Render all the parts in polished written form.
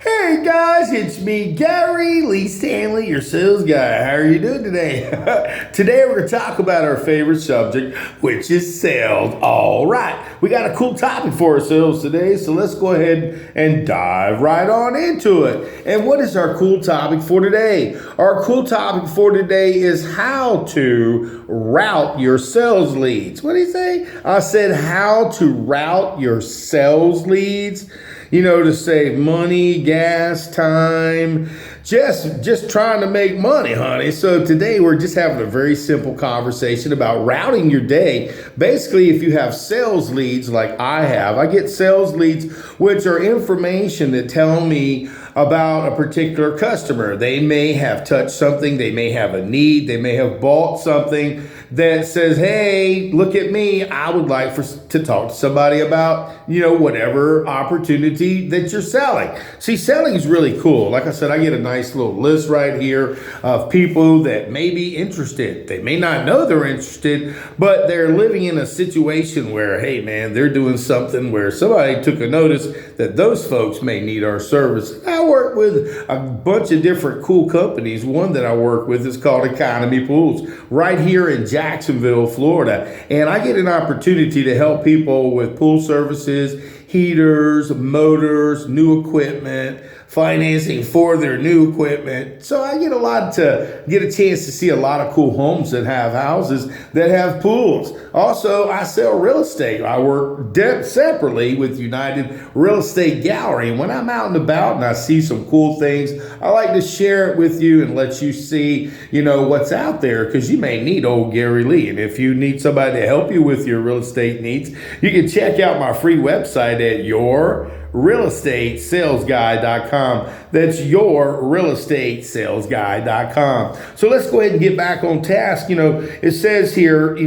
Hey guys, it's me, Gary Lee Stanley, your sales guy. How are you doing today? Today we're going to talk about our favorite subject, which is sales. All right, we got a cool topic for ourselves today, so let's go ahead and dive right on into it. And what is our cool topic for today? Our cool topic for today is how to route your sales leads. What do you say? I said how to route your sales leads. You know, to save money, gas, time, just trying to make money, honey. So today we're just having a very simple conversation about routing your day. Basically, if you have sales leads like I have, I get sales leads, which are information that tell me about a particular customer. They may have touched something, they may have a need, they may have bought something that says, hey, look at me, I would like to talk to somebody about, whatever opportunity that you're selling. See, selling is really cool. Like I said, I get a nice little list right here of people that may be interested. They may not know they're interested, but they're living in a situation where, hey man, they're doing something where somebody took a notice that those folks may need our service. I work with a bunch of different cool companies. One that I work with is called Economy Pools right here in Jacksonville, Florida. And I get an opportunity to help people with pool services, heaters, motors, new equipment, financing for their new equipment. So I get a chance to see a lot of cool homes that have houses that have pools. Also, I sell real estate. I work separately with United Real Estate Gallery. And when I'm out and about and I see some cool things, I like to share it with you and let you see, what's out there, because you may need old Gary Lee. And if you need somebody to help you with your real estate needs, you can check out my free website at yourrealestatesalesguy.com. That's yourrealestatesalesguy.com. So let's go ahead and get back on task. It says here,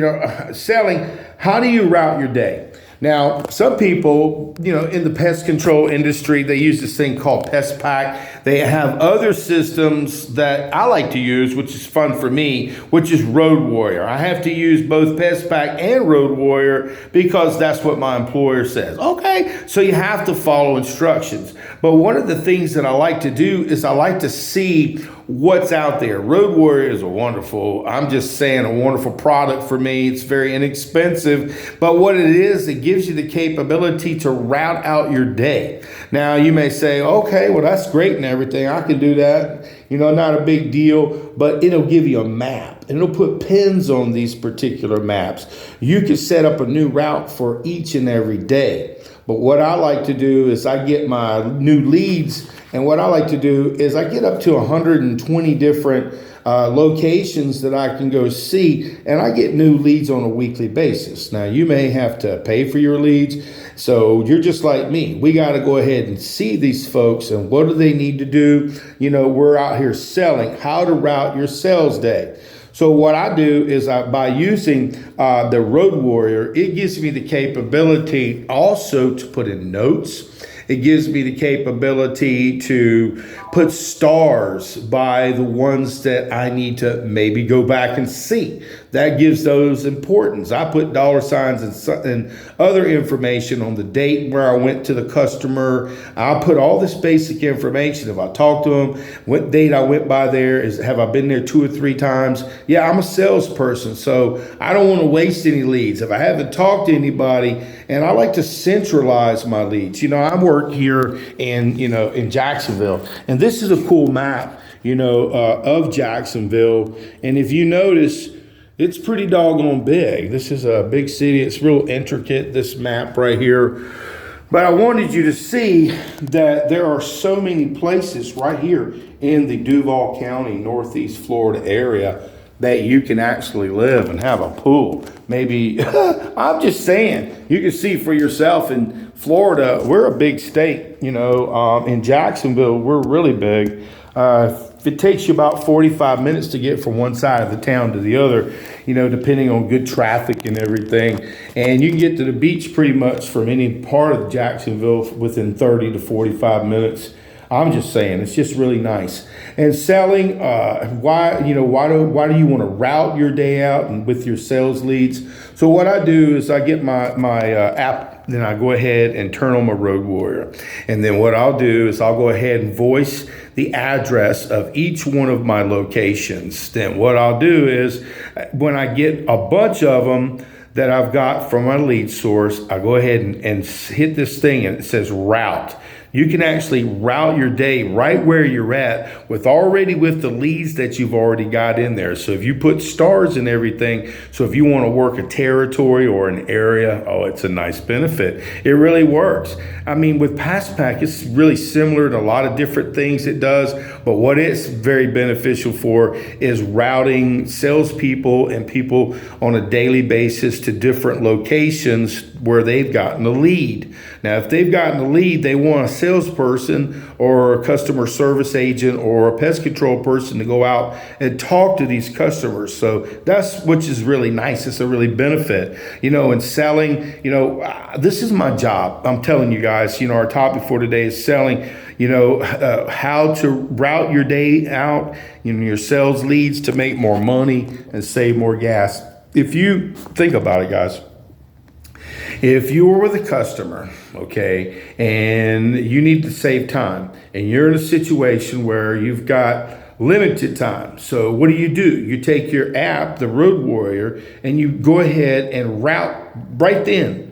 selling, how do you route your day? Now, some people, in the pest control industry, they use this thing called PestPack. They have other systems that I like to use, which is fun for me, which is Road Warrior. I have to use both PestPack and Road Warrior because that's what my employer says. Okay, so you have to follow instructions. But one of the things that I like to do is I like to see what's out there. Road Warrior is a wonderful product for me. It's very inexpensive, but what it is, it gives you the capability to route out your day. Now you may say, okay, well that's great and everything. I can do that. Not a big deal, but it'll give you a map and it'll put pins on these particular maps. You can set up a new route for each and every day. But what I like to do is I get my new leads, and what I like to do is I get up to 120 different locations that I can go see, and I get new leads on a weekly basis. Now, you may have to pay for your leads, so you're just like me. We got to go ahead and see these folks, and what do they need to do? We're out here selling. How to route your sales day. So what I do is by using the Road Warrior, it gives me the capability also to put in notes. It gives me the capability to put stars by the ones that I need to maybe go back and see. That gives those importance. I put dollar signs and other information on the date where I went to the customer. I'll put all this basic information. If I talk to them, what date I went by there, have I been there 2 or 3 times? Yeah, I'm a salesperson, so I don't want to waste any leads. If I haven't talked to anybody, and I like to centralize my leads. I work here in Jacksonville, and this is a cool map, of Jacksonville. And if you notice, it's pretty doggone big. This is a big city. It's real intricate, this map right here. But I wanted you to see that there are so many places right here in the Duval County, Northeast Florida area that you can actually live and have a pool. Maybe, I'm just saying, you can see for yourself in Florida, we're a big state, in Jacksonville, we're really big. If it takes you about 45 minutes to get from one side of the town to the other, depending on good traffic and everything. And you can get to the beach pretty much from any part of Jacksonville within 30 to 45 minutes. I'm just saying, it's just really nice. And selling, why do you want to route your day out and with your sales leads? So what I do is I get my app, then I go ahead and turn on my Road Warrior. And then what I'll do is I'll go ahead and voice the address of each one of my locations. Then what I'll do is when I get a bunch of them that I've got from my lead source, I go ahead and hit this thing and it says route. You can actually route your day right where you're at with the leads that you've already got in there. So if you put stars in everything, so if you want to work a territory or an area, oh, it's a nice benefit. It really works. I mean, with PassPack, it's really similar to a lot of different things it does, but what it's very beneficial for is routing salespeople and people on a daily basis to different locations where they've gotten a lead. Now, if they've gotten a lead, they want a salesperson or a customer service agent or a pest control person to go out and talk to these customers. So that's, which is really nice. It's a really benefit, in selling, this is my job. I'm telling you guys, our topic for today is selling, how to route your day out, your sales leads to make more money and save more gas. If you think about it, guys, if you were with a customer, okay, and you need to save time and you're in a situation where you've got limited time. So what do? You take your app, the Road Warrior, and you go ahead and route right then.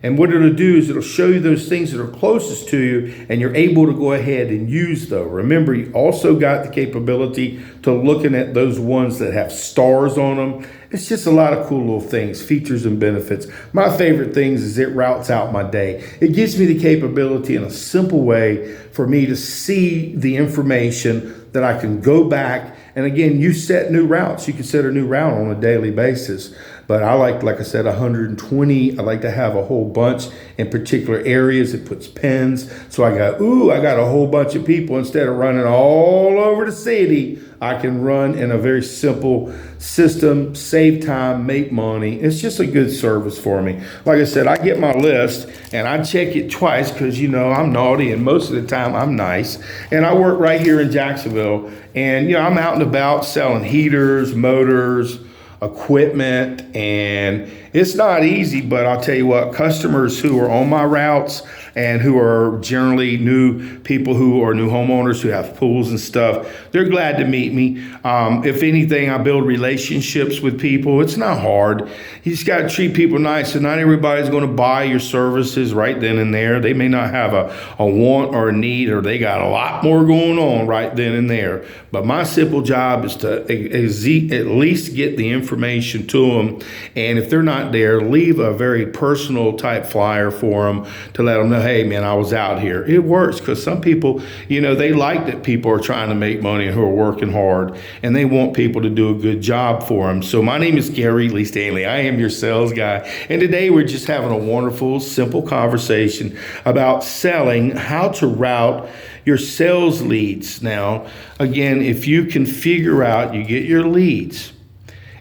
And what it'll do is it'll show you those things that are closest to you and you're able to go ahead and use those. Remember, you also got the capability to looking at those ones that have stars on them. It's just a lot of cool little things, features and benefits. My favorite things is it routes out my day. It gives me the capability in a simple way for me to see the information that I can go back. And again, you set new routes. You can set a new route on a daily basis. But I like I said, 120. I like to have a whole bunch in particular areas. It puts pins. So I got a whole bunch of people. Instead of running all over the city, I can run in a very simple system, save time, make money. It's just a good service for me. Like I said, I get my list and I check it twice because, I'm naughty and most of the time I'm nice. And I work right here in Jacksonville. And, I'm out and about selling heaters, motors, equipment, and it's not easy, but I'll tell you what, customers who are on my routes and who are generally new people who are new homeowners who have pools and stuff, they're glad to meet me. If anything, I build relationships with people. It's not hard. You just got to treat people nice. So not everybody's going to buy your services right then and there. They may not have a want or a need, or they got a lot more going on right then and there. But my simple job is to at least get the information to them. And if they're not there, leave a very personal type flyer for them to let them know, hey man, I was out here. It works because some people, they like that people are trying to make money and who are working hard, and they want people to do a good job for them. So my name is Gary Lee Stanley. I am your sales guy. And today we're just having a wonderful, simple conversation about selling, how to route your sales leads. Now, again, if you can figure out, you get your leads.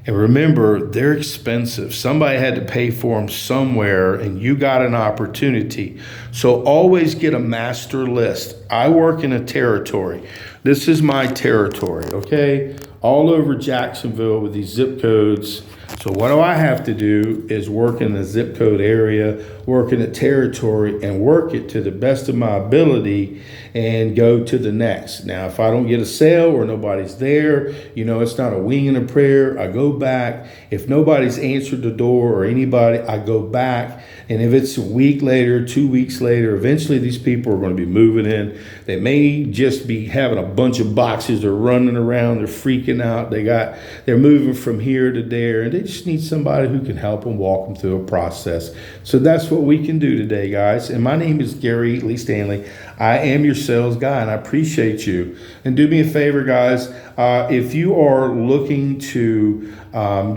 And remember, they're expensive. Somebody had to pay for them somewhere, and you got an opportunity. So always get a master list. I work in a territory. This is my territory, okay? All over Jacksonville with these zip codes. So what do I have to do is work in the zip code area, work in a territory, and work it to the best of my ability and go to the next. Now, if I don't get a sale or nobody's there, it's not a wing and a prayer. I go back. If nobody's answered the door or anybody, I go back. And if it's a week later, 2 weeks later, eventually these people are going to be moving in. They may just be having a bunch of boxes. They're running around. They're freaking out. They're moving from here to there. And they just need somebody who can help them, walk them through a process. So that's what we can do today, guys. And my name is Gary Lee Stanley. I am your sales guy, and I appreciate you. And do me a favor, guys. If you are looking to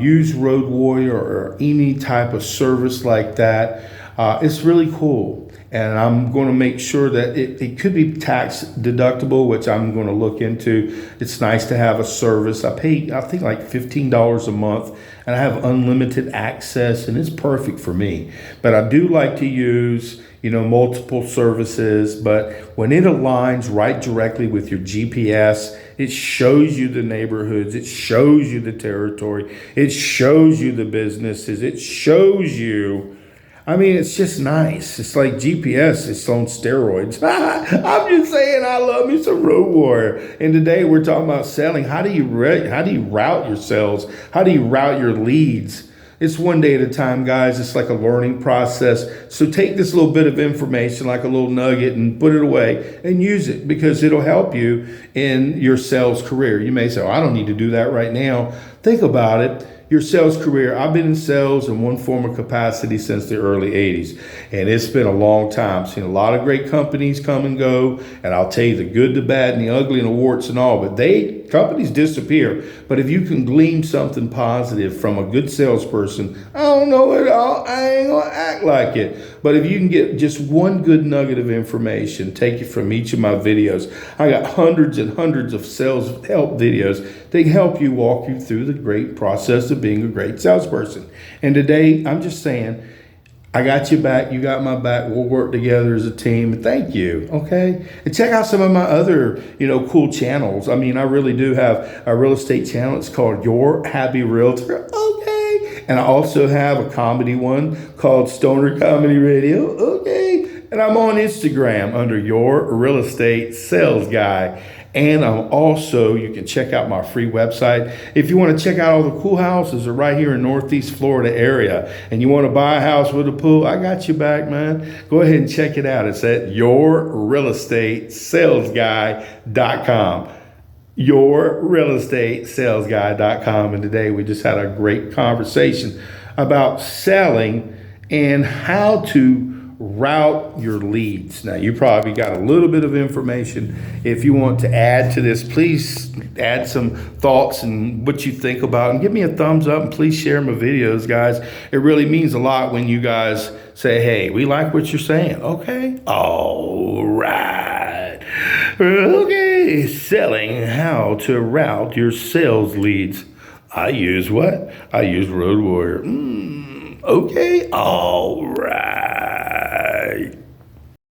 use Road Warrior or any type of service like that, it's really cool. and I'm going to make sure that it could be tax deductible, which I'm going to look into. It's nice to have a service. I pay, I think, like $15 a month, and I have unlimited access, and it's perfect for me. But I do like to use, multiple services, but when it aligns right directly with your GPS, it shows you the neighborhoods, it shows you the territory, it shows you the businesses, it shows you. I mean, it's just nice. It's like GPS, it's on steroids. I'm just saying, I love me some Road Warrior. And today we're talking about selling. How do you route your sales? How do you route your leads? It's one day at a time, guys. It's like a learning process. So take this little bit of information, like a little nugget, and put it away and use it, because it'll help you in your sales career. You may say, I don't need to do that right now. Think about it. Your sales career. I've been in sales in one form of capacity since the early 80s, and it's been a long time. Seen a lot of great companies come and go, and I'll tell you the good, the bad, and the ugly, and the warts and all, but companies disappear. But if you can glean something positive from a good salesperson, I don't know it all, I ain't gonna act like it. But if you can get just one good nugget of information, take it from each of my videos. I got hundreds and hundreds of sales help videos. They help you, walk you through the great process of being a great salesperson. And today, I'm just saying, I got you back. You got my back. We'll work together as a team. Thank you. Okay. And check out some of my other, cool channels. I mean, I really do have a real estate channel. It's called Your Happy Realtor. Okay. And I also have a comedy one called Stoner Comedy Radio. Okay. And I'm on Instagram under Your Real Estate Sales Guy. And I'm also, you can check out my free website. If you want to check out all the cool houses, are right here in Northeast Florida area, and you want to buy a house with a pool, I got you back, man. Go ahead and check it out. It's at yourrealestatesalesguy.com. Yourrealestatesalesguy.com. And today we just had a great conversation about selling and how to route your leads. Now, you probably got a little bit of information. If you want to add to this, please add some thoughts and what you think about, and give me a thumbs up, and please share my videos, guys. It really means a lot when you guys say, hey, we like what you're saying. Okay. All right. Okay. Selling, how to route your sales leads. I use what? I use Road Warrior. Okay. All right.